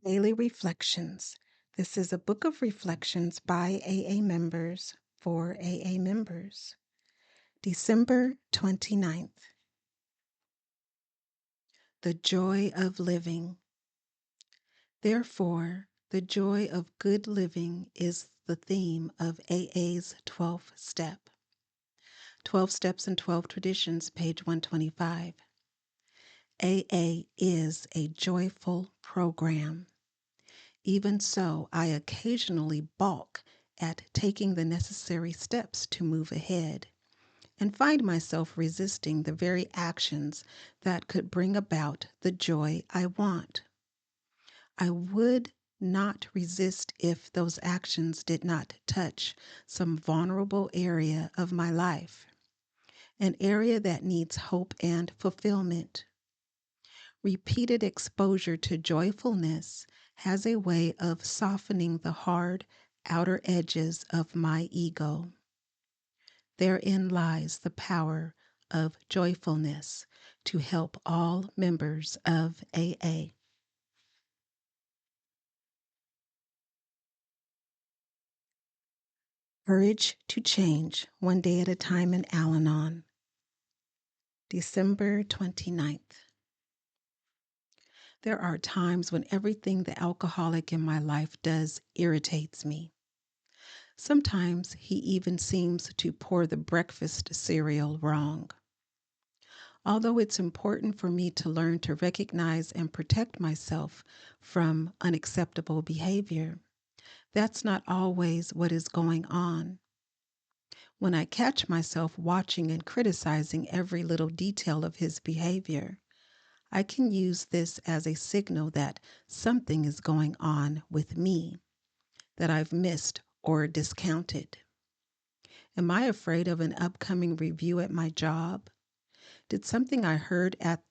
Daily Reflections. This is a book of reflections by AA members for AA members. December 29th. The Joy of Living. Therefore, the joy of good living is the theme of AA's 12th step. 12 Steps and 12 Traditions, page 125. AA is a joyful program. Even so, I occasionally balk at taking the necessary steps to move ahead and find myself resisting the very actions that could bring about the joy I want. I would not resist if those actions did not touch some vulnerable area of my life, an area that needs hope and fulfillment. Repeated exposure to joyfulness has a way of softening the hard outer edges of my ego. Therein lies the power of joyfulness to help all members of AA. Courage to Change, One Day at a Time in Al-Anon, December 29th. There are times when everything the alcoholic in my life does irritates me. Sometimes he even seems to pour the breakfast cereal wrong. Although it's important for me to learn to recognize and protect myself from unacceptable behavior, that's not always what is going on. When I catch myself watching and criticizing every little detail of his behavior, I can use this as a signal that something is going on with me that I've missed or discounted. Am I afraid of an upcoming review at my job? Did something I heard at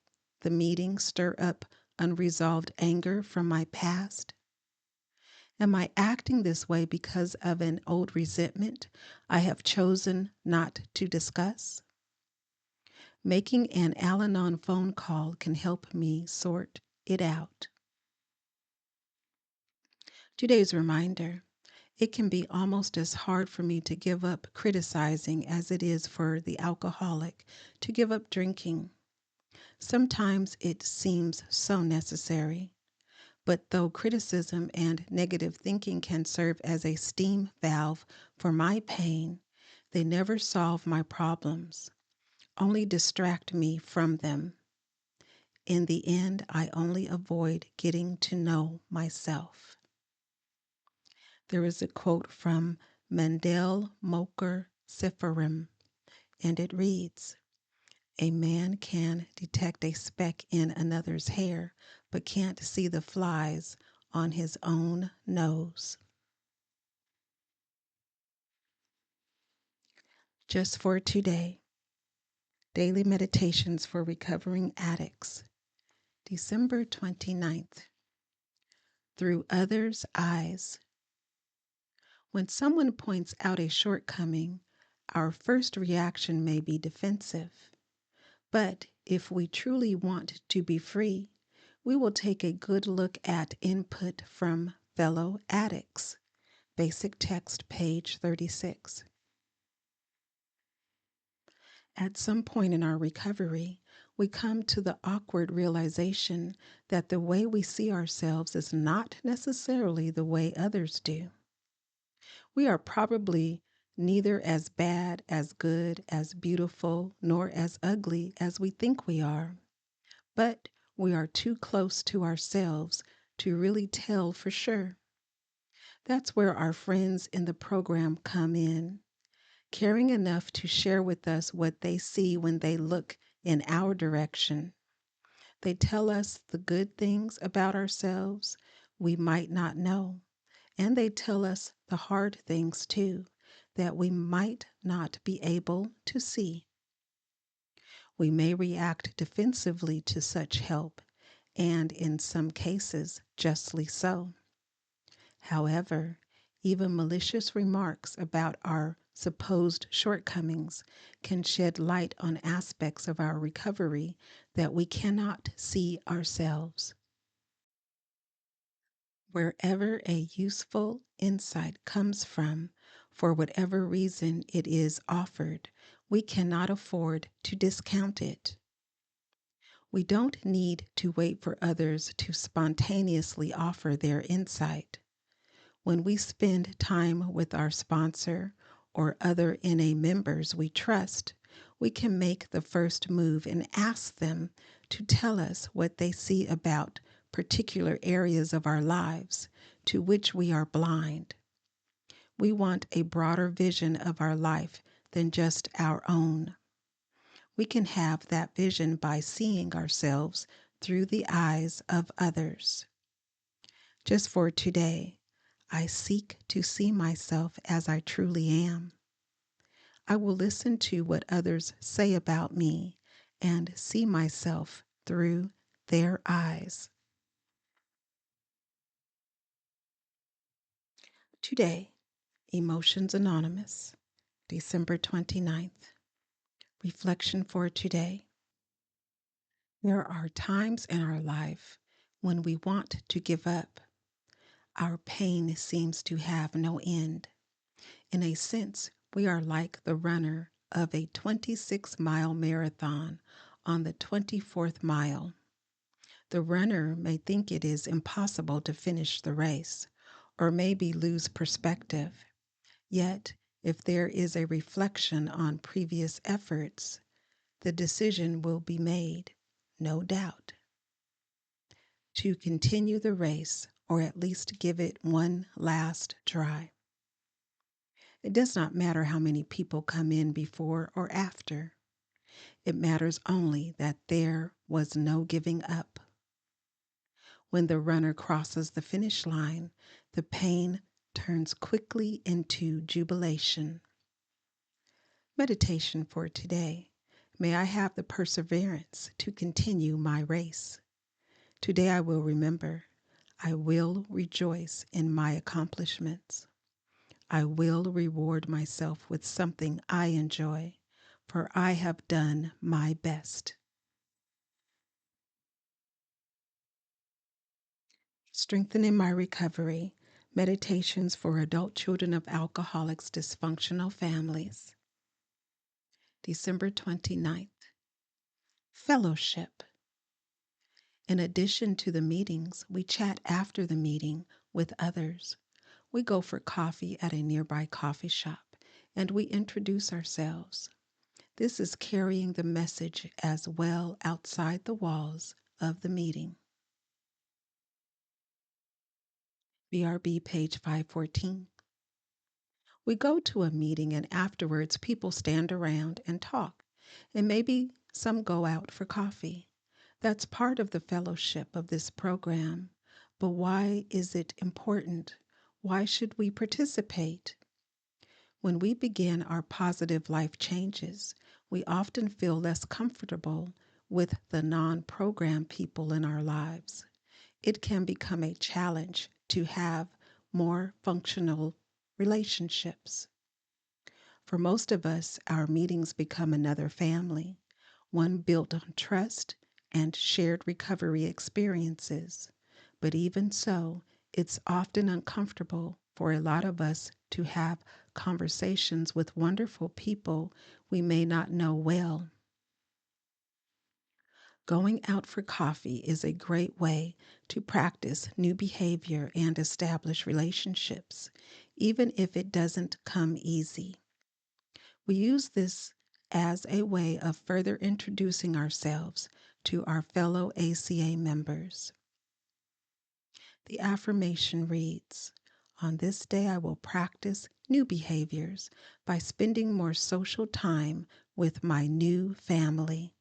the meeting stir up unresolved anger from my past? Am I acting this way because of an old resentment I have chosen not to discuss? Making an Al-Anon phone call can help me sort it out. Today's reminder: it can be almost as hard for me to give up criticizing as it is for the alcoholic to give up drinking. Sometimes it seems so necessary. But though criticism and negative thinking can serve as a steam valve for my pain, they never solve my problems, only distract me from them. In the end, I only avoid getting to know myself. There is a quote from Mendel Mocher Sepharim, and it reads, "A man can detect a speck in another's hair, but can't see the flies on his own nose." Just for today, Daily Meditations for Recovering Addicts, December 29th. Through others' eyes. When someone points out a shortcoming, our first reaction may be defensive. But if we truly want to be free, we will take a good look at input from fellow addicts. Basic text, page 36. At some point in our recovery, we come to the awkward realization that the way we see ourselves is not necessarily the way others do. We are probably neither as bad, as good, as beautiful, nor as ugly as we think we are. But we are too close to ourselves to really tell for sure. That's where our friends in the program come in, caring enough to share with us what they see when they look in our direction. They tell us the good things about ourselves we might not know, and they tell us the hard things too that we might not be able to see. We may react defensively to such help, and in some cases, justly so. However, even malicious remarks about our supposed shortcomings can shed light on aspects of our recovery that we cannot see ourselves. Wherever a useful insight comes from, for whatever reason it is offered, we cannot afford to discount it. We don't need to wait for others to spontaneously offer their insight. When we spend time with our sponsor or other NA members we trust, we can make the first move and ask them to tell us what they see about particular areas of our lives to which we are blind. We want a broader vision of our life than just our own. We can have that vision by seeing ourselves through the eyes of others. Just for today, I seek to see myself as I truly am. I will listen to what others say about me and see myself through their eyes. Today, Emotions Anonymous, December 29th. Reflection for today. There are times in our life when we want to give up. Our pain seems to have no end. In a sense, we are like the runner of a 26-mile marathon on the 24th mile. The runner may think it is impossible to finish the race, or maybe lose perspective. Yet, if there is a reflection on previous efforts, the decision will be made, no doubt, to continue the race or at least give it one last try. It does not matter how many people come in before or after. It matters only that there was no giving up. When the runner crosses the finish line, the pain turns quickly into jubilation. Meditation for today. May I have the perseverance to continue my race. Today I will remember, I will rejoice in my accomplishments. I will reward myself with something I enjoy, for I have done my best. Strengthening my recovery. Meditations for adult children of alcoholics, dysfunctional families. December 29th. Fellowship. In addition to the meetings, we chat after the meeting with others. We go for coffee at a nearby coffee shop, and we introduce ourselves. This is carrying the message as well outside the walls of the meeting. BRB page 514. We go to a meeting and afterwards people stand around and talk, and maybe some go out for coffee. That's part of the fellowship of this program. But why is it important? Why should we participate? When we begin our positive life changes, we often feel less comfortable with the non-program people in our lives. It can become a challenge to have more functional relationships. For most of us, our meetings become another family, one built on trust and shared recovery experiences. But even so, it's often uncomfortable for a lot of us to have conversations with wonderful people we may not know well. Going out for coffee is a great way to practice new behavior and establish relationships, even if it doesn't come easy. We use this as a way of further introducing ourselves to our fellow ACA members. The affirmation reads, "On this day I will practice new behaviors by spending more social time with my new family."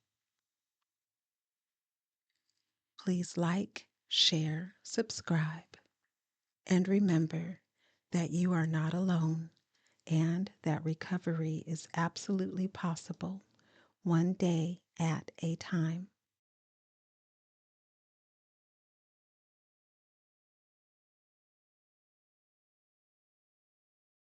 Please like, share, subscribe, and remember that you are not alone and that recovery is absolutely possible, one day at a time.